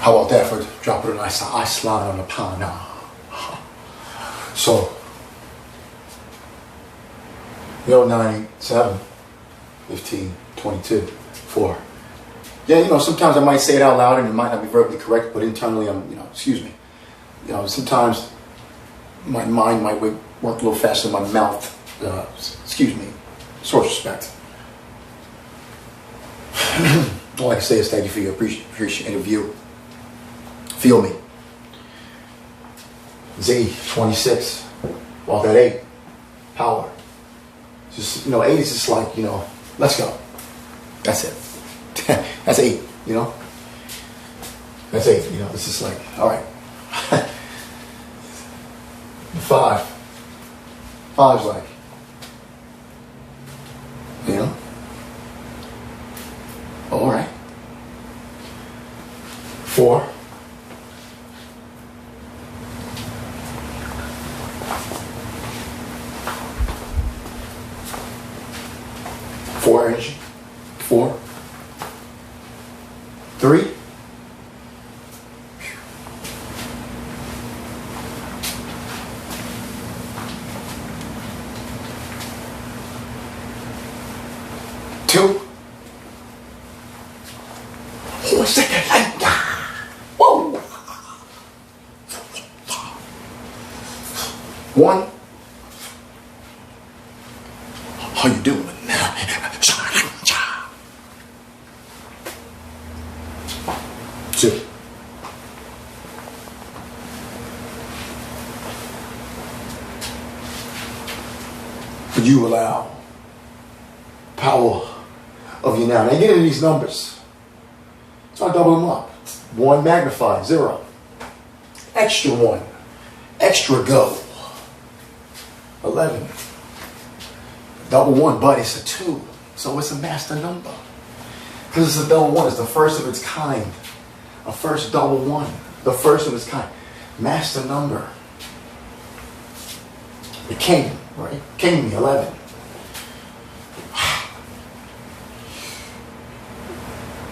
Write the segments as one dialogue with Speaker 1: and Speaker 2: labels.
Speaker 1: How about that for dropping a nice ice slide on the pound now? So, 097 15 22 4. Yeah, sometimes I might say it out loud and it might not be verbally correct, but internally I'm, excuse me. Sometimes my mind might work a little faster than my mouth. Excuse me. Source respect. All I can say is thank you for your appreciative view. Feel me. Z26 Well, that 8, power. Just, 8 is just like, let's go. That's it. That's 8, That's 8, it's just like, all right. 5. 5's like, all right. 4. 4 energy. 4. 3. 2. Whoa. 1. How you doing? 2. You allow power of you now. Now get into these numbers. So I double them up. 1 magnified, 0. Extra 1. Extra go. 11. Double 1, but it's a 2. So it's a master number. Because it's a double 1. It's the first of its kind. A first double 1. The first of its kind. Master number. The king, right? King, 11.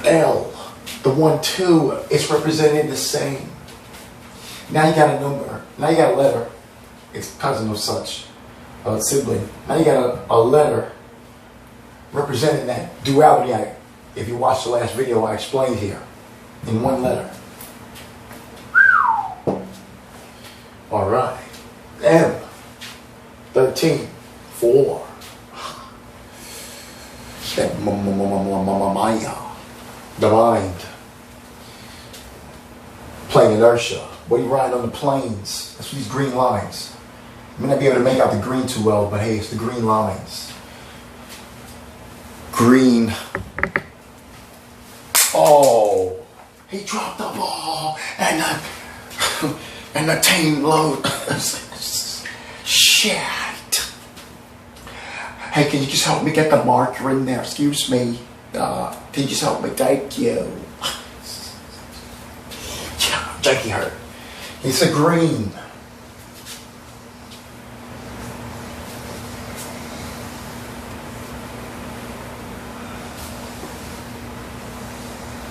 Speaker 1: L. The 1, 2, it's represented the same. Now you got a number. Now you got a letter. It's cousin of such. A sibling. Now you got a letter representing that duality. If you watched the last video, I explained here. In one letter. All right. M. 13. 4. That Maya. The mind. Plane inertia. What are you riding on the planes? That's these green lines. I may not be able to make out the green too well, but hey, it's the green lines. Green. Oh, he dropped the ball and the team load. Shit. Hey, can you just help me get the marker in there? Excuse me. Can you just help me? Thank you. Jakey hurt. It's a green.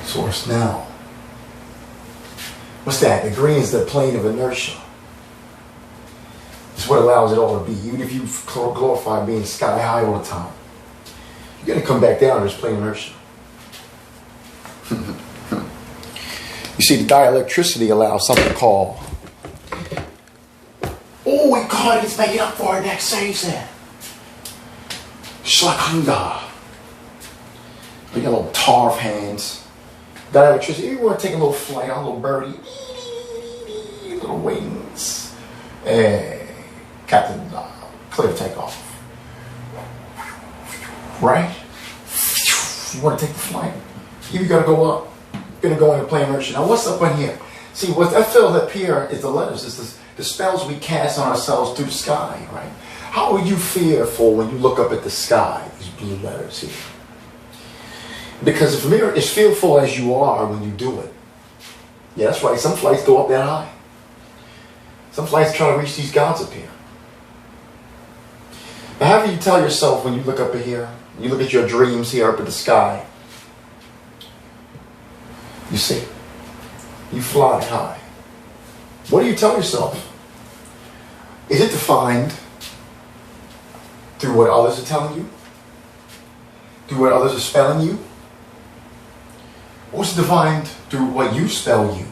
Speaker 1: Source now. What's that? The green is the plane of inertia. It's what allows it all to be. Even if you glorify being sky high all the time, you're going to come back down to this plane of inertia. You see, the dielectricity allows something called, oh, God, it's making up for it next season. Shlakunda. We got little tar hands. Dielectricity. You want to take a little flight on a little birdie. Little wings. Hey, Captain, clear takeoff. Right? You want to take the flight. You got to go up. You're going to go into plane inertia. Now, what's up in here? See, what I filled up here is the letters. It's the spells we cast on ourselves through the sky, right? How are you fearful when you look up at the sky, these blue letters here? Because if you're as fearful as you are when you do it, yeah, that's right. Some flights go up that high. Some flights try to reach these gods up here. But however you tell yourself when you look up at here, you look at your dreams here up at the sky, you see, you fly high. What do you tell yourself? Is it defined through what others are telling you? Through what others are spelling you? What's defined through what you spell you?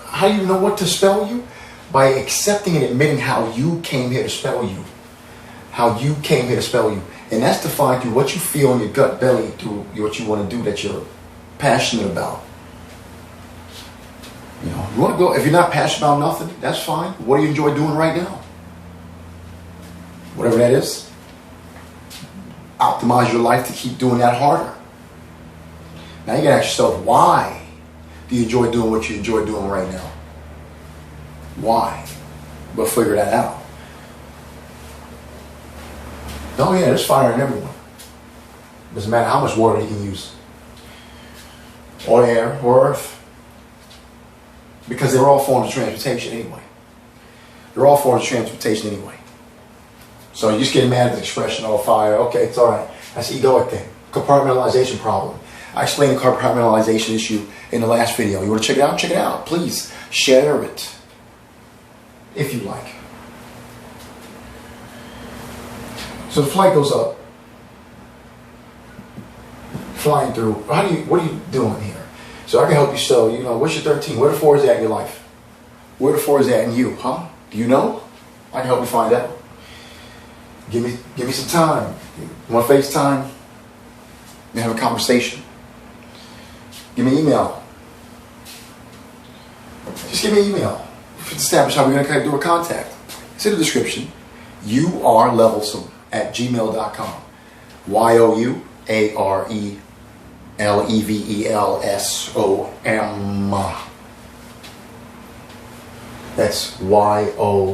Speaker 1: How do you know what to spell you? By accepting and admitting how you came here to spell you. How you came here to spell you. And that's defined through what you feel in your gut belly, through what you want to do that you're passionate about. You want to go, if you're not passionate about nothing, that's fine. What do you enjoy doing right now? that is? Optimize your life to keep doing that harder. Now you gotta ask yourself, why do you enjoy doing what you enjoy doing right now? Why? We'll figure that out. Oh yeah, there's fire in everyone. Doesn't matter how much water you can use. Or air, or earth. Because they're all forms of transportation anyway. They're all forms of transportation anyway. So you just get mad at the expression, oh fire, okay, it's alright. That's the egoic thing. Compartmentalization problem. I explained the compartmentalization issue in the last video. You want to check it out? Check it out. Please share it. If you like. So the flight goes up. Flying through. What are you doing here? So I can help you show, what's your 13? Where the 4 is at in your life? Where the 4 is at in you, huh? Do you know? I can help you find out. Give me some time. You want FaceTime? You have a conversation. Give me an email. Just give me an email. Establish how we're going to do a contact. It's in the description. YouAreLevelsom@gmail.com. YOUARELEVELSOM. That's YOUARELEVELSOM.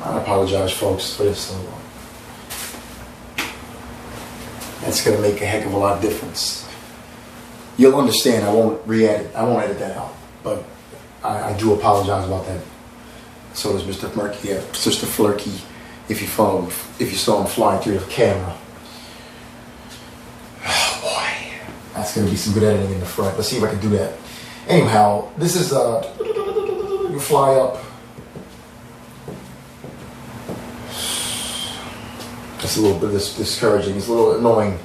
Speaker 1: I apologize, folks, for this. That's going to make a heck of a lot of difference. You'll understand. I won't edit that out. But I do apologize about that. So does Mr. Murky, Sister Flurky, if you saw him flying through the camera. Oh boy, that's going to be some good editing in the front. Let's see if I can do that. Anyhow, this is you fly up. It's a little bit discouraging. It's a little annoying.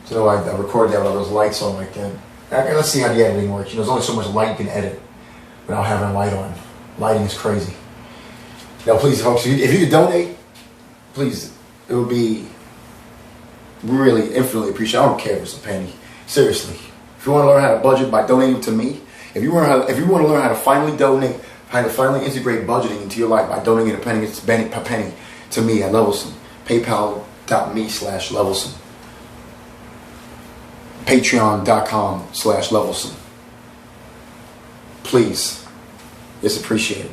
Speaker 1: So I recorded that with all those lights on like that. Let's see how the editing works. There's only so much light you can edit without having a light on. Lighting is crazy. Now, please, folks, if you could donate, please, it would be really infinitely appreciated. I don't care if it's a penny. Seriously, if you want to learn how to budget by donating to me, if you want to learn how to finally integrate budgeting into your life by donating a penny to me at Levelsom. PayPal.me/Levelsom. Patreon.com/Levelsom. Please, it's appreciated.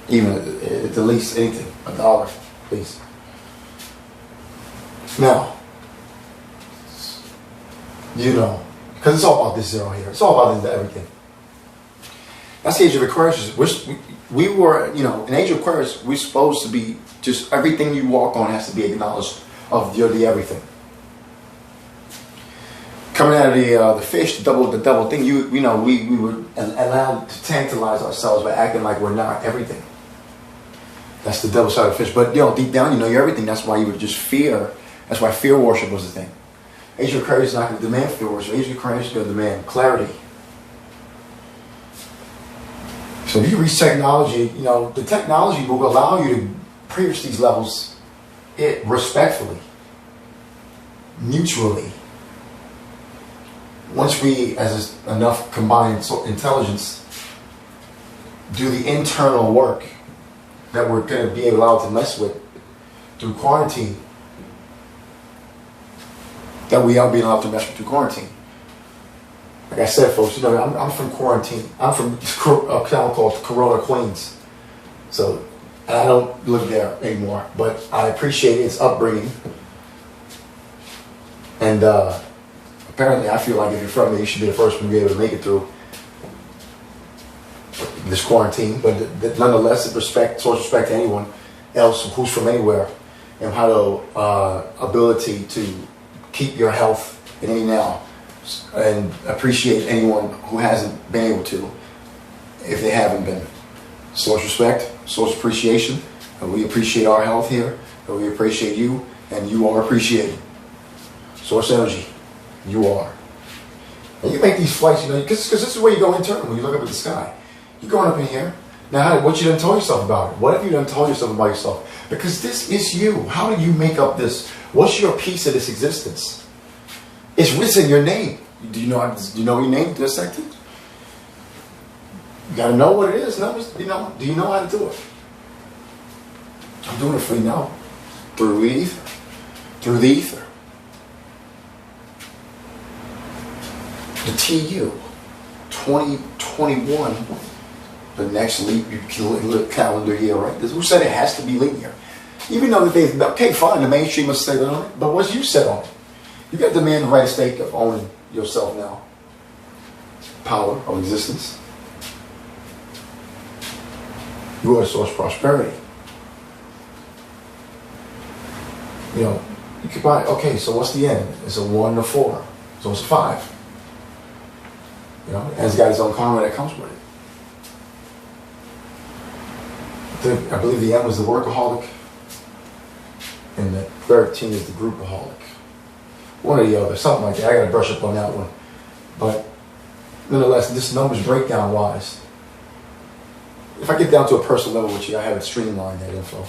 Speaker 1: Even at the least anything, $1, please. Now, because it's all about this zero here. It's all about everything. That's the age of Aquarius. We were, in age of Aquarius, we're supposed to be just everything you walk on has to be acknowledged of the everything. Coming out of the fish, the double thing, we were allowed to tantalize ourselves by acting like we're not everything. That's the double side of the fish. But deep down, you're everything. That's why you would just fear. That's why fear worship was the thing. Age of Aquarius is not going to demand fear worship. Age of Aquarius is going to demand clarity. So if you reach technology, the technology will allow you to preach these levels respectfully, mutually. Once we, as enough combined intelligence, do the internal work that we're going to be allowed to mess with through quarantine, that we are being allowed to mess with through quarantine. Like I said, folks, I'm from quarantine. I'm from a town called Corona, Queens. So I don't live there anymore, but I appreciate its upbringing. And apparently, I feel like if you're from there, you should be the first one to be able to make it through this quarantine. But nonetheless, shows respect to anyone else who's from anywhere, and how the ability to keep your health in any now. And appreciate anyone who hasn't been able to, if they haven't been. Source respect, source appreciation, and we appreciate our health here, and we appreciate you, and you are appreciated. Source energy, you are. And you make these flights, because this is where you go internal when you look up at the sky. You're going up in here. Now, what you done told yourself about it? What have you done told yourself about yourself? Because this is you. How do you make up this? What's your piece of this existence? It's written in your name. Do you know your name dissected? You got to know what it is. Do you know how to do it? I'm doing it for you now. Through ether. Through the ether. The TU. 2021. The next calendar year, right? Who said it has to be linear? Even though that okay, fine, the mainstream must say that on it, but what's you said on it? You got the man the right stake of owning yourself now. Power of existence. You are a source of prosperity. You could buy, okay, so what's the end? It's a 1 or 4. So it's a 5. And it's got its own karma that comes with it. I believe the M was the workaholic, and the 13 is the groupaholic. One or the other, something like that. I got to brush up on that one. But nonetheless, this numbers breakdown wise, if I get down to a personal level with you, I haven't streamlined that info.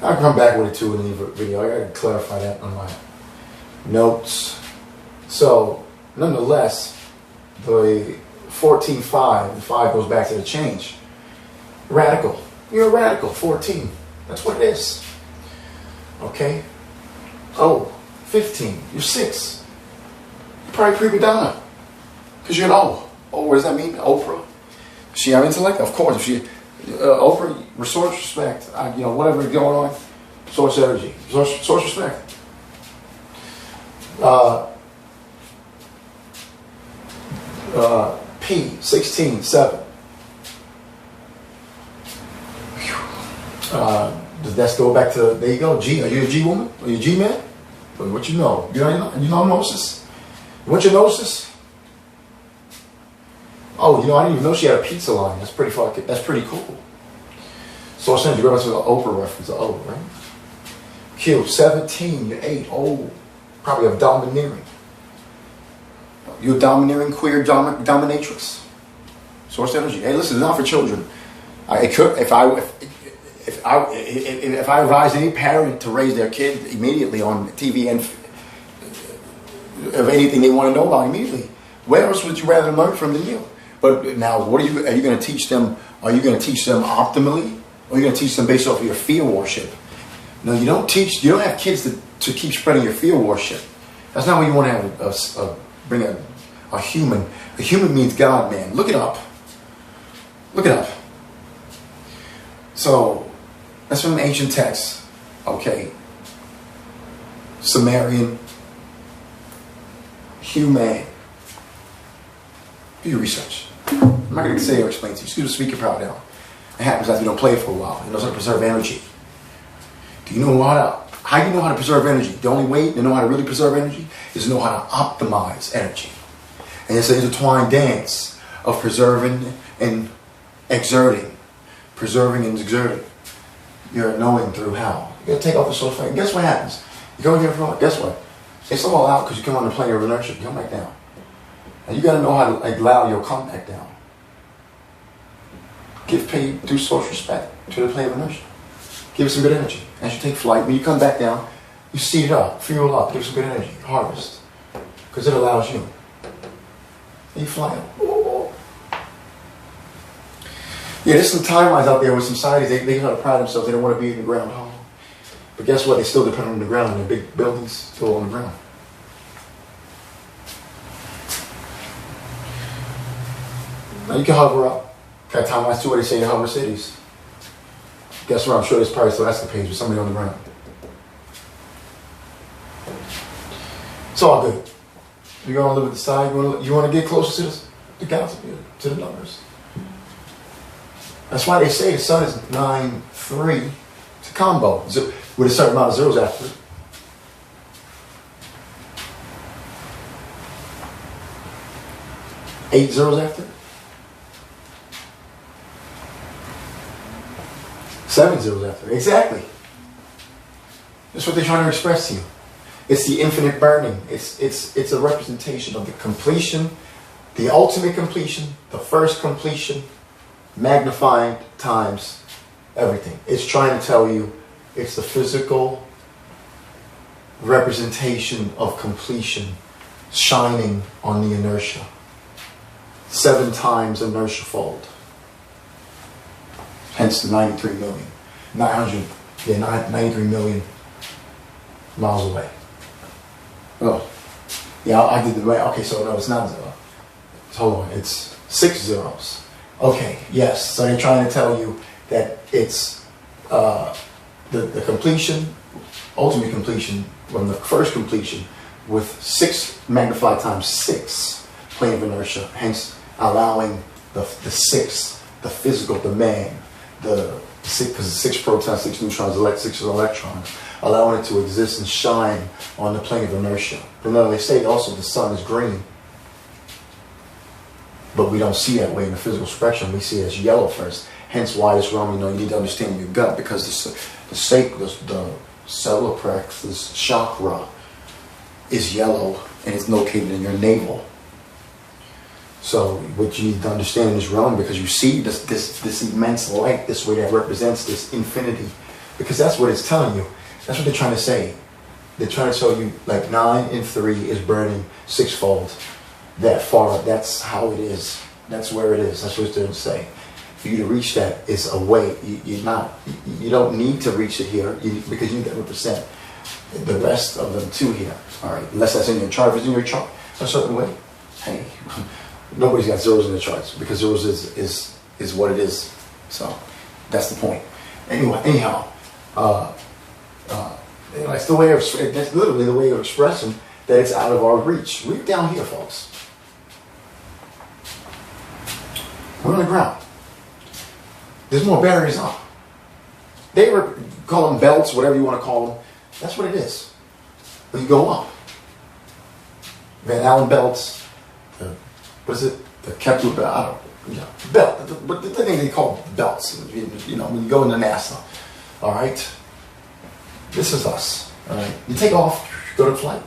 Speaker 1: I'll come back with it too in the video. I got to clarify that on my notes. So, nonetheless, the 14.5, the 5 goes back to the change. Radical. You're a radical, 14. That's what it is. Okay? Oh, 15. You're 6. You're probably prima donna. Because you're an O. Oh, what does that mean? Oprah. Does she have intellect? Of course. If she, Oprah, source respect. Whatever is going on. Source energy. Source respect. P, 16, 7. Does that go back to, there you go, G. Are you a G woman? Are you a G man? What you know? You know gnosis? What's your gnosis? Oh, I didn't even know she had a pizza line. That's pretty cool. So I you go back to the Oprah reference, the O, right? Q, 17, you're 8. Oh, probably of domineering. You're a domineering queer dominatrix. Source energy. Hey, listen, it's not for children. If I advise any parent to raise their kid immediately on TV and of anything they want to know about immediately, where else would you rather learn from than you? But now, are you going to teach them? Are you going to teach them optimally, or are you going to teach them based off of your fear worship? No, you don't teach. You don't have kids to keep spreading your fear worship. That's not what you want to have. Bring a human. A human means God, man. Look it up. Look it up. So, that's from an ancient text. Okay. Sumerian. Human. Do your research. I'm not going to say or explain to you. Excuse the speaker power down. It happens after you don't play it for a while. It knows how to preserve energy. Do you know how do you know how to preserve energy? The only way to know how to really preserve energy is to know how to optimize energy. And it's an intertwined dance of preserving and exerting. Preserving and exerting. You're knowing through how. You gotta take off the soul flame. Guess what happens? You go here for guess what? It's all out because you come on the plane of inertia, you come back down. And you gotta know how to allow your come back down. Give pay due social respect to the plane of inertia. Give it some good energy. As you take flight, when you come back down, you seed it up, fuel up, give it some good energy, harvest. Because it allows you. And you fly up. Yeah, there's some timelines out there with some societies, they kind of pride themselves, they don't want to be in the ground hollow. But guess what? They still depend on the ground, and their big buildings still on the ground. Now you can hover up. Got timelines too where they say you hover cities. Guess what? I'm sure there's probably still escapades with somebody on the ground. It's all good. You're going to live at the side, you want to get closer to the counts, to the numbers. That's why they say the sun is 9-3. It's a combo with a certain amount of zeros after it. Eight zeros after it. 7 zeros after it. Exactly. That's what they're trying to express to you. It's the infinite burning. It's a representation of the completion, the ultimate completion, the first completion, magnified times everything. It's trying to tell you it's the physical representation of completion shining on the inertia. 7 times inertia fold. Hence the 93 million. 93 million miles away. Oh, yeah, I did the math. Okay, so no, it's not 0. Hold on, it's 6 zeros. Okay, yes, so they're trying to tell you that it's the completion, ultimate completion, from the first completion with 6 magnified times 6 plane of inertia, hence allowing the 6, the physical, the man, the 6, because 6 protons, 6 neutrons, 6 electrons, allowing it to exist and shine on the plane of inertia. Remember, they say also the sun is green, but we don't see that way in the physical spectrum. We see it as yellow first. Hence why this realm, you need to understand your gut, because the cellular plexus chakra is yellow and it's located in your navel. So what you need to understand in this realm, because you see this immense light this way that represents this infinity, because that's what it's telling you. That's what they're trying to say. They're trying to tell you like 9 and 3 is burning 6-fold. That far, that's how it is. That's where it is. That's what it's trying to say. For you to reach that is a way. You don't need to reach it here because you need to represent the rest of them too here. All right, unless that's in your chart. If it's in your chart a certain way, hey, nobody's got zeros in the charts because zeros is what it is. So that's the point. Anyhow, that's the way of, that's literally the way of expressing that it's out of our reach. We're down here, folks. We're on the ground. There's more barriers up. They were call them belts, whatever you want to call them. That's what it is. But you go up. Van Allen belts. What is it? The Kepler belt. I don't know. Belt. But the thing they call belts. You know, when you go into NASA. All right. This is us. All right. You take off. Go to flight.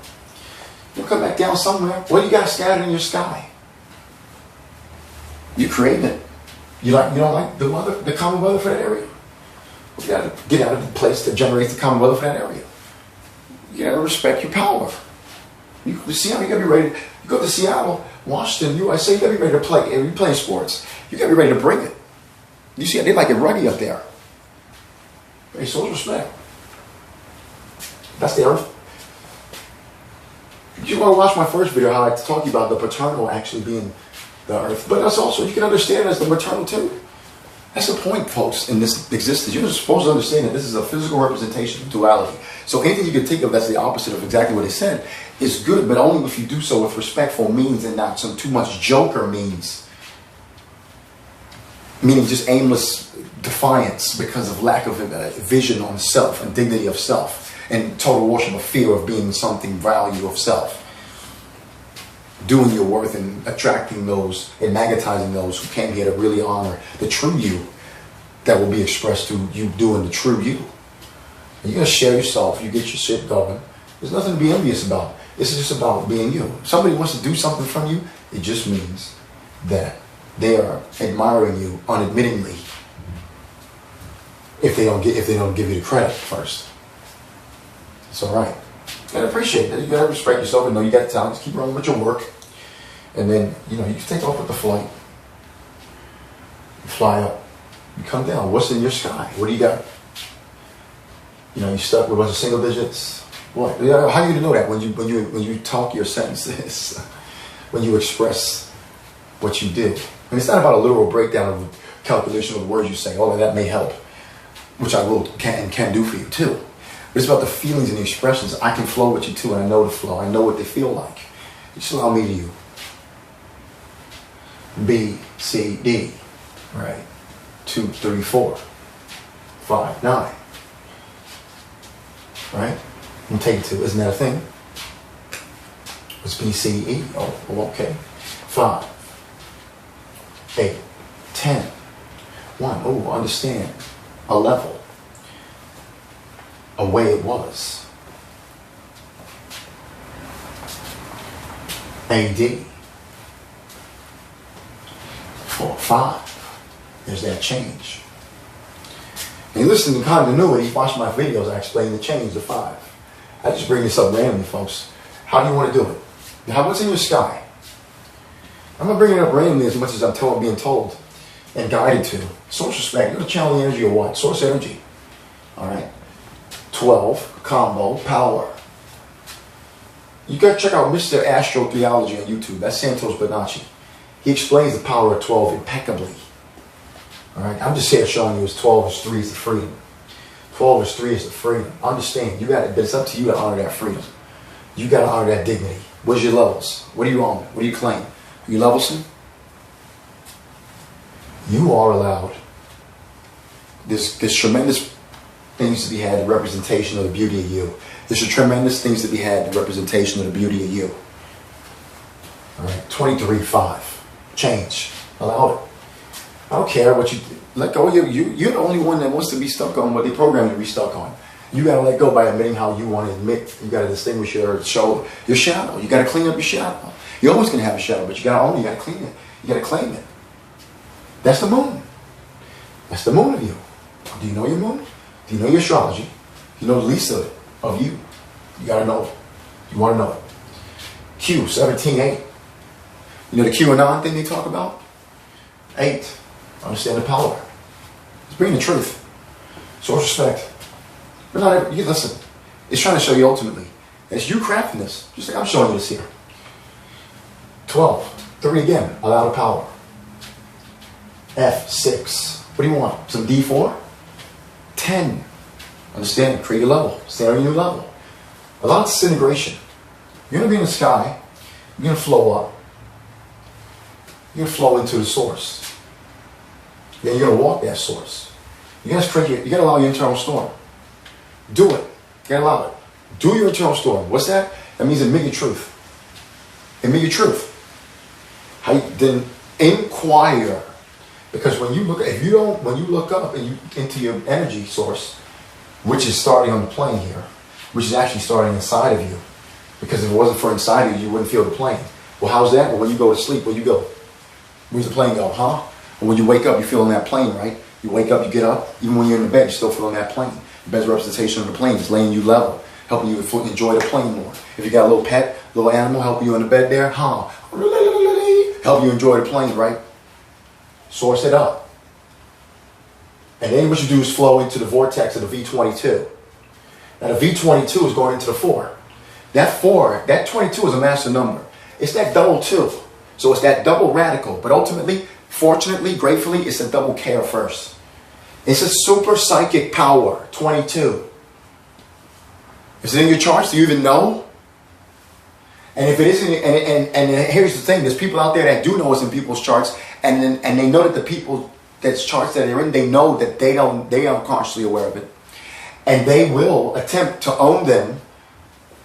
Speaker 1: You'll come back down somewhere. What do you got scattered in your sky? You create it. You don't like the common weather for that area? You got to get out of the place that generates the common weather for that area. You got to respect your power. You go to Seattle, you got to be ready. You go to Seattle, Washington, USA, you got to be ready to play. If you're playing sports, you got to be ready to bring it. You see, they like it ruddy up there. Hey, so respect. That's the earth. You want to watch my first video, how I talk to you about the paternal actually being the earth, but that's also, you can understand as the maternal too. That's the point, folks, in this existence. You're supposed to understand that this is a physical representation of duality. So anything you can think of that's the opposite of exactly what they said is good, but only if you do so with respectful means and not some too much joker means. Meaning just aimless defiance because of lack of vision on self and dignity of self and total worship of fear of being something, value of self. Doing your worth and attracting those and magnetizing those who came here to really honor the true you that will be expressed through you doing the true you. And you're going to share yourself, you get your shit going. There's nothing to be envious about. This is just about being you. If somebody wants to do something from you, it just means that they are admiring you unadmittingly if they don't give you the credit first. It's all right. You gotta appreciate that. You gotta respect yourself and know you got talent. Just keep running with your work. And then, you can take off with the flight. You fly up. You come down. What's in your sky? What do you got? You stuck with a bunch of single digits. What? How are you gonna know that when you talk your sentences? When you express what you do. And it's not about a literal breakdown of calculation of the words you say, although that may help. Which I will can do for you too. But it's about the feelings and the expressions. I can flow with you too, and I know the flow. I know what they feel like. Just allow me to you. B, C, D. Right. 2, 3, 4, 5, 9. Right? And take it to, isn't that a thing? It's B, C, E. Oh, okay. 5, 8, 10. 1. Oh, understand. A level. A way it was. AD. 4, 5. There's that change. And you listen to continuity, watch my videos, I explain the change to 5. I just bring this up randomly, folks. How do you want to do it? Now, what's in your sky? I'm not bringing it up randomly as much as I'm being told and guided to. Source respect. You're going to channel the energy of what? Source energy. All right. 12, combo, power. You got to check out Mr. Astro Theology on YouTube. That's Santos Bonacci. He explains the power of 12 impeccably. All right. I'm just here showing you as 12 is 3 is the freedom. 12 is 3 is the freedom. Understand, you got it, but it's up to you to honor that freedom. You got to honor that dignity. What's your levels? What do you own? What do you claim? Are you levelsome? You are allowed. There's tremendous things to be had, the representation of the beauty of you. There's tremendous things to be had, the representation of the beauty of you. All right, 23-5. Change. Allow it. I don't care what you let go of you're the only one that wants to be stuck on what they programmed you to be stuck on. You got to let go by admitting how you want to admit. You got to distinguish your shadow. You got to clean up your shadow. You're always going to have a shadow, but you got to own it. You got to clean it. You got to claim it. That's the moon. That's the moon of you. Do you know your moon? Do you know your astrology? Do you know the least of it, of you? You got to know it. You want to know it. Q, 17-8. You know the QAnon thing they talk about? 8. Understand the power. It's bringing the truth. Source respect. But not every, you listen. It's trying to show you ultimately. It's you crafting this. Just like I'm showing you this here. 12. 3 again. Allow the power. F6. What do you want? Some D4? 10. Understand? Create a level. Stay on your new level. Allow disintegration. You're going to be in the sky. You're going to flow up. You're going to flow into the source. Then you're going to walk that source. You're going to create you got to allow your internal storm. Do it. You got to allow it. Do your internal storm. What's that? That means admit your truth. Admit your truth. How you, then inquire. Because when you look, when you look up and you into your energy source, which is starting on the plane here, which is actually starting inside of you, because if it wasn't for inside of you, you wouldn't feel the plane. Well, how's that? Well, when you go to sleep, where you go? Where's the plane go? Huh? Well, when you wake up, you're feeling that plane, right? You wake up, you get up. Even when you're in the bed, you're still feeling that plane. The bed's representation of the plane. It's laying you level, helping you enjoy the plane more. If you got a little pet, little animal helping you in the bed there, huh? Help you enjoy the plane, right? Source it up. And then what you do is flow into the vortex of the V22. Now the V22 is going into the 4. That 4, that 22 is a master number. It's that double 2. So it's that double radical. But ultimately, fortunately, gratefully, it's a double care first. It's a super psychic power, 22. Is it in your charts? Do you even know? And if it isn't, and here's the thing, there's people out there that do know it's in people's charts, and they know that the people that's charts that they're in, they know that they aren't consciously aware of it. And they will attempt to own them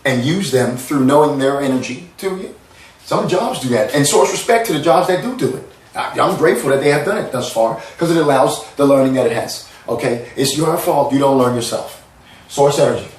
Speaker 1: and use them through knowing their energy to you. Some jobs do that. And source respect to the jobs that do it. I'm grateful that they have done it thus far because it allows the learning that it has. Okay? It's your fault you don't learn yourself. Source energy.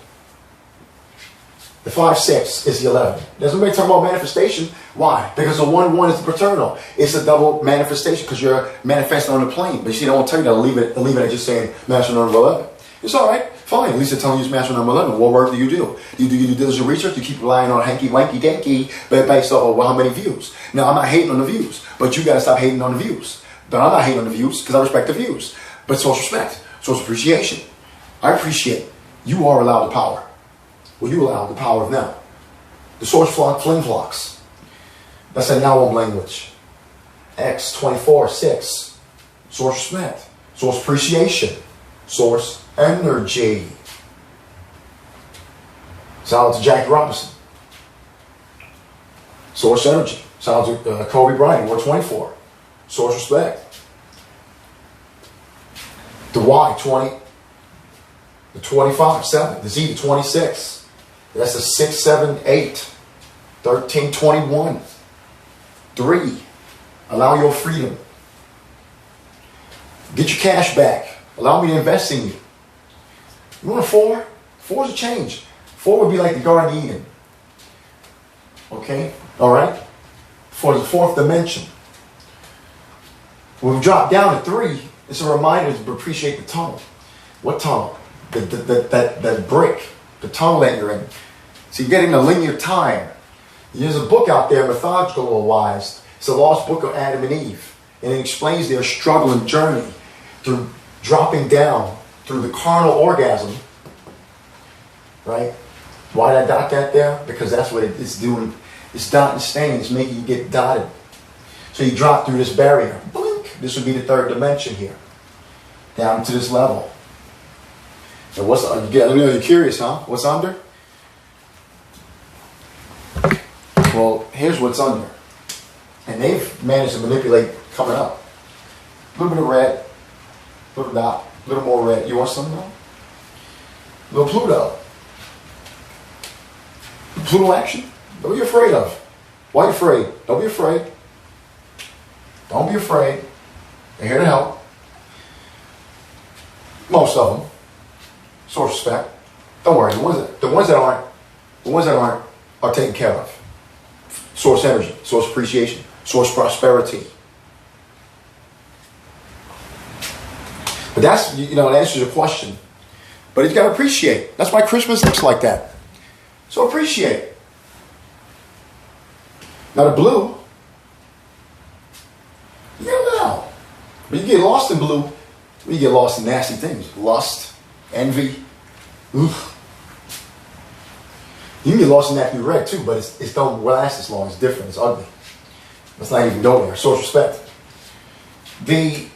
Speaker 1: The 5-6 is the 11. There's nobody talking about manifestation. Why? Because the 1-1 is the paternal. It's a double manifestation because you're manifesting on the plane. But see, they won't tell you that. Leave it at just saying master number 11. It's all right. Fine. At least they're telling you it's master number 11. What work do you do? You do your diligent research. You keep relying on hanky-wanky-danky based off of how many views. Now, I'm not hating on the views, but you got to stop hating on the views. But I'm not hating on the views because I respect the views. But source respect, source appreciation. I appreciate you are allowed the power. Well, you allow the power of now. The source flame flocks. That's a now language. X, 24, 6. Source respect. Source appreciation. Source energy. Shout out to Jackie Robinson. Source energy. Shout out to Kobe Bryant, War 24. Source respect. The Y, 20. The 25, 7. The Z, the 26. That's a 6, 7, 8. 13, 21. 3. Allow your freedom. Get your cash back. Allow me to invest in you. You want a 4? 4 is a change. 4 would be like the Garden of Eden. Okay? Alright? for the fourth dimension. When we drop down to 3, it's a reminder to appreciate the tunnel. What tunnel? That brick, the tunnel that you're in. So you're getting a linear time. There's a book out there, Methodical Wise. It's the Lost Book of Adam and Eve. And it explains their struggle and journey through dropping down through the carnal orgasm. Right? Why did I dot that there? Because that's what it's doing. It's dotting staying. It's making you get dotted. So you drop through this barrier. Blink. This would be the third dimension here. Down to this level. So what's you're curious, huh? What's under? Well, here's what's under. And they've managed to manipulate coming up. A little bit of red, a little dot, a little more red. You want some now? A little Pluto. Pluto action. What are you afraid of? Why are you afraid? Don't be afraid. Don't be afraid. They're here to help. Most of them. Source respect. Don't worry. The ones that aren't are taken care of. Source energy, source appreciation, source prosperity. But that's, it answers your question. But you got to appreciate. That's why Christmas looks like that. So appreciate. Now the blue, you gotta allow. But you get lost in blue, you get lost in nasty things. Lust, envy. Oof. You can get lost in that through red too, but it don't last as long. It's different. It's ugly. Let's not even go there. Source respect. The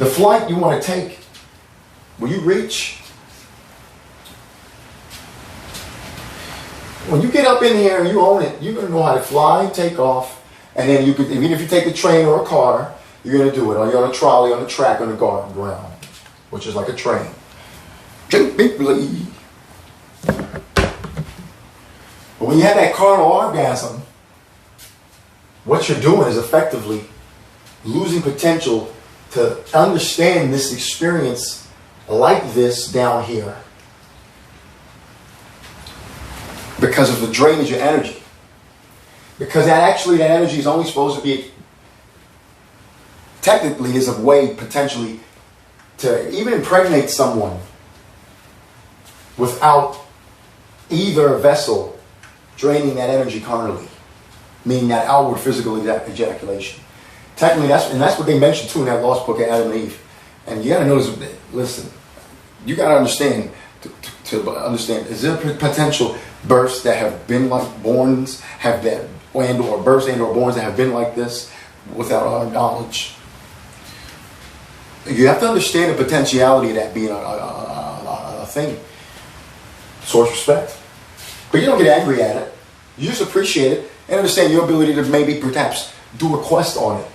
Speaker 1: flight you want to take, when you reach, when you get up in here and you own it, you're going to know how to fly and take off. And then you could, even if you take a train or a car, you're going to do it. Or you're on a trolley, on a track, on the ground, which is like a train. But when you have that carnal orgasm, what you're doing is effectively losing potential to understand this experience like this down here because of the drainage of energy. Because that energy is only supposed to be, technically, is a way potentially to even impregnate someone without either vessel draining that energy carnally, meaning that outward physical ejaculation. Technically, that's what they mentioned too in that Lost Book of Adam and Eve. And you got to notice, listen, you got to understand, to understand, is there potential births that have been like borns, or births and or borns that have been like this without our knowledge? You have to understand the potentiality of that being a thing. Source respect. But you don't get angry at it. You just appreciate it and understand your ability to maybe perhaps do a quest on it.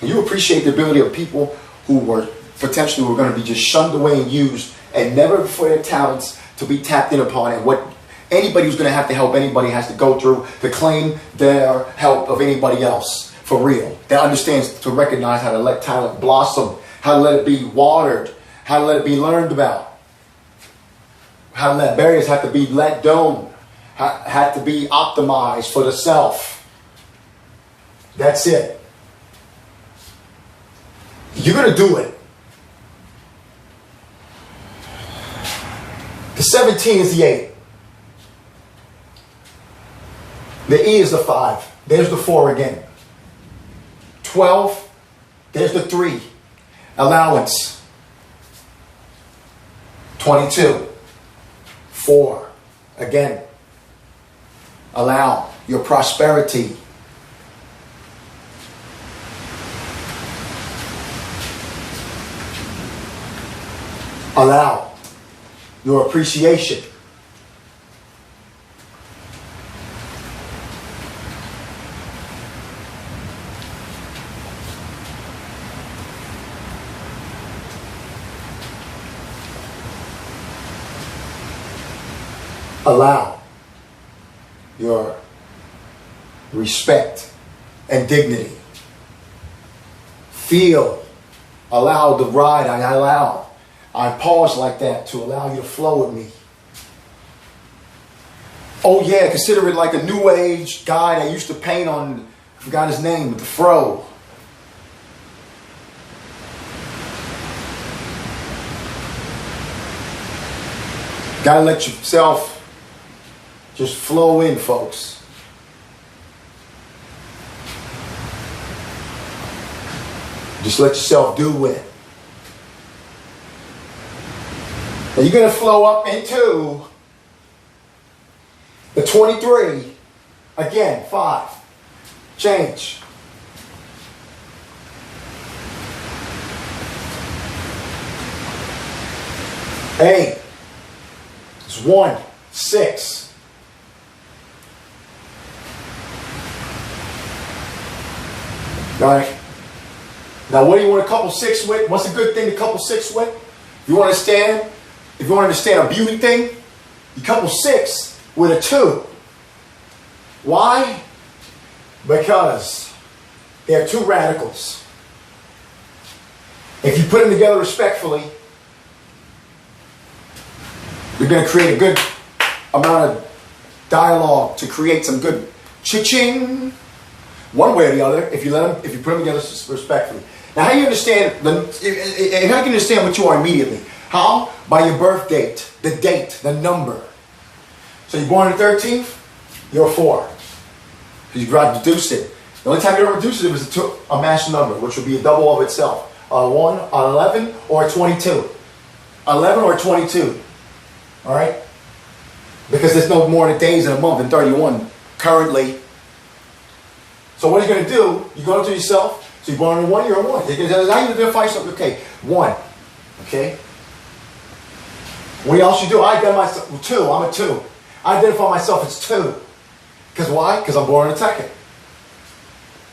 Speaker 1: And you appreciate the ability of people who were going to be just shunned away and used and never for their talents to be tapped in upon, and what anybody who's going to have to help anybody has to go through to claim their help of anybody else for real. That understands to recognize how to let talent blossom, how to let it be watered, how to let it be learned about, how to let barriers have to be let down, had to be optimized for the self. That's it. You're going to do it. The 17 is the 8. The E is the 5. There's the 4 again. 12. There's the 3. Allowance. 22. 4. Again. Allow your prosperity. Allow your appreciation. Allow your respect and dignity. Feel. Allow the ride. I pause like that to allow you to flow with me. Oh yeah, consider it like a new age guy that used to paint on, I forgot his name, with the fro. Gotta let yourself just flow in, folks. Just let yourself do it. And you're going to flow up into the 23. Again, 5. Change. Eight. It's 1. 6. All right. Now, what do you want to couple 6 with? What's a good thing to couple 6 with? If you want to understand a beauty thing, you couple 6 with a 2. Why? Because they're two radicals. If you put them together respectfully, you're going to create a good amount of dialogue to create some good cha-ching, one way or the other. If you put them together respectfully. Now, how do you understand? How can you understand what you are immediately? How? By your birth date, the number. So you're born on the 13th, you're a 4. Because you reduced it. The only time you ever reduced it was a matched number, which would be a double of itself. 1, 11, or 22. 11 or 22. All right? Because there's no more days in a month than 31 currently. So what are you going to do? You go to yourself. So you're born on a 1, you're a 1. How you identify something? Okay, 1. Okay? What else you do? I identify myself 2. I'm a 2. I identify myself as 2. Because why? Because I'm born on a 2nd.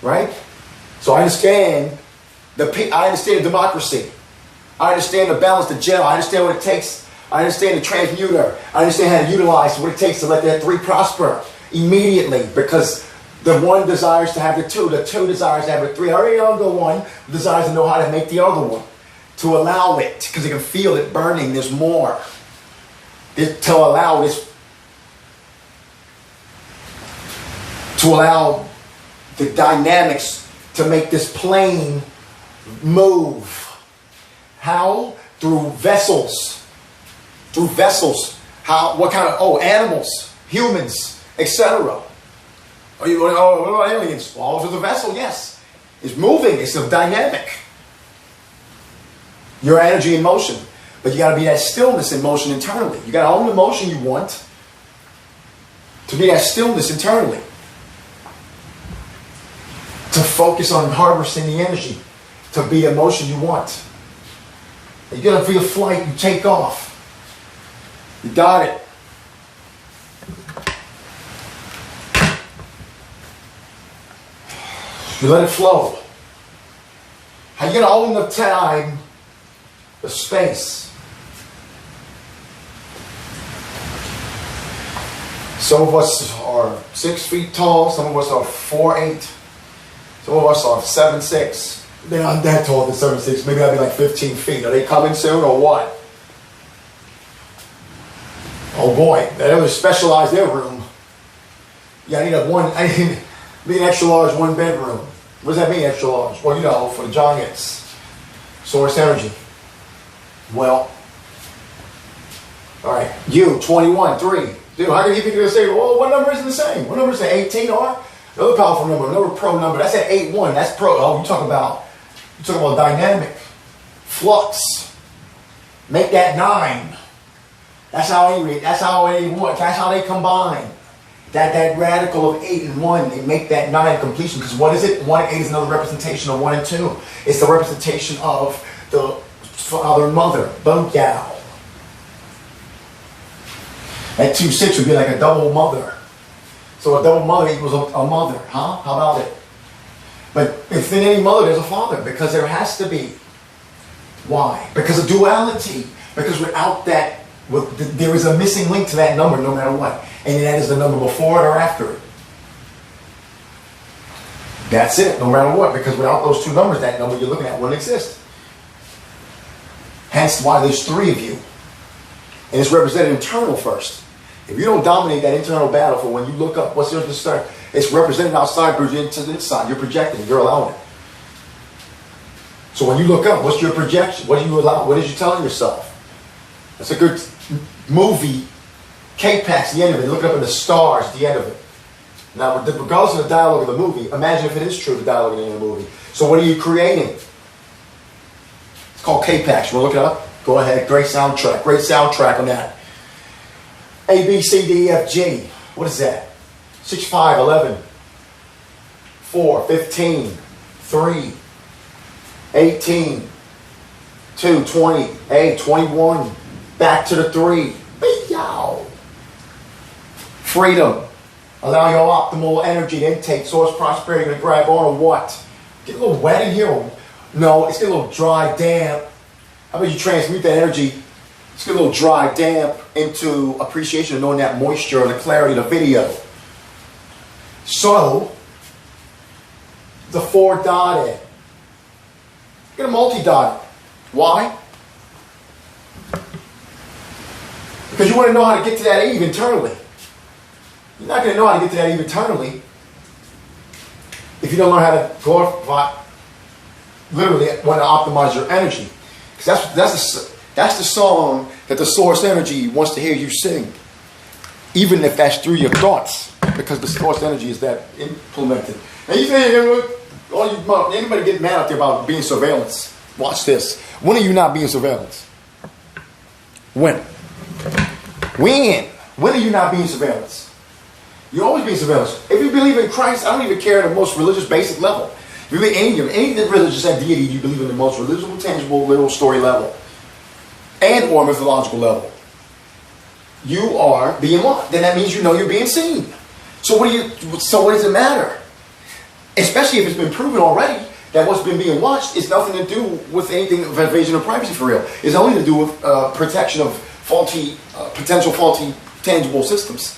Speaker 1: Right? So I understand democracy. I understand the balance, the gel. I understand what it takes. I understand the transmuter. I understand how to utilize what it takes to let that 3 prosper immediately. Because the 1 desires to have the 2. The 2 desires to have the 3. I already know the 1 desires to know how to make the other one. To allow it. Because it can feel it burning. There's more. To allow this. To allow the dynamics to make this plane move. How? Through vessels. Through vessels. How? What kind of? Oh, animals, humans, etc. What about aliens? All through the vessel, yes. It's moving. It's a dynamic. Your energy in motion. But you got to be that stillness in motion internally. You got to own the motion you want. To be that stillness internally. To focus on harvesting the energy. To be the motion you want. You got to feel flight. You take off. You got it. You let it flow. How you going to own the time, the space. Some of us are 6 feet tall. Some of us are 4'8". Some of us are 7'6". They're not that tall than 7'6". Maybe I'll be like 15 feet. Are they coming soon or what? Oh boy, they really specialize their room. Yeah, I need an extra large 1 bedroom. What does that mean, extra large? Well, you know, for the giants. Source energy. Well, all right. You, 21, 3. Dude, how can you think you're going to say, well, what number isn't the same? What number is the 18 or? Another powerful number, another pro number. That's at 8-1. That's pro. Oh, you talk about dynamic. Flux. Make that 9. That's how they work. That's how they combine. That radical of 8 and 1, they make that 9 completion. Because what is it? 1 and 8 is another representation of 1 and 2. It's the representation of the father and mother, both gal. That 2-6 would be like a double mother. So a double mother equals a mother, huh? How about it? But if in any mother, there's a father, because there has to be. Why? Because of duality. Because without that, there is a missing link to that number no matter what. And that is the number before it or after it. That's it, no matter what. Because without those 2 numbers, that number you're looking at wouldn't exist. Hence why there's 3 of you. And it's represented internal first. If you don't dominate that internal battle for when you look up, what's your start? It's represented outside, but into the inside. You're projecting. You're allowing it. So when you look up, what's your projection? What do you allow? What are you telling yourself? That's a good movie. K-Pax, the end of it. Look up in the stars, the end of it. Now, regardless of the dialogue of the movie, imagine if it is true, the dialogue in the movie. So what are you creating? It's called K-Pax. You want to look it up? Go ahead. Great soundtrack. Great soundtrack on that. A, B, C, D, E, F, G. What is that? 6, 5, 11, 4, 15, 3, 18, 2, 20, 8, 21, back to the 3. Yow. Freedom. Allow your optimal energy to intake, source prosperity, to grab on or what? Get a little wet in here. No, it's get a little dry, damp. How about you transmute that energy? It's get a little dry, damp into appreciation of knowing that moisture and the clarity of the video. So, the 4 dotted. Get a multi-dotted. Why? Because you want to know how to get to that Eve internally. You're not going to know how to get to that Eve internally if you don't learn how to glorify, literally want to optimize your energy. Because that's the song that the source energy wants to hear you sing. Even if that's through your thoughts. Because the source energy is that implemented. And you say, anybody get mad out there about being surveillance? Watch this. When are you not being surveillance? When? When are you not being surveillance? You're always being surveillance. If you believe in Christ, I don't even care at the most religious basic level. If you believe in any religious deity, you believe in the most religious, tangible, literal story level. And or mythological level. You are being watched. Then that means you know you're being seen. So what does it matter? Especially if it's been proven already that what's been being watched is nothing to do with anything of invasion of privacy for real. It's only to do with protection of potential faulty tangible systems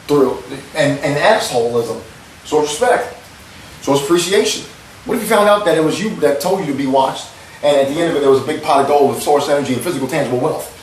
Speaker 1: through and assholism. Source respect. Source appreciation. What if you found out that it was you that told you to be watched, and at the end of it there was a big pot of gold with source energy and physical tangible wealth?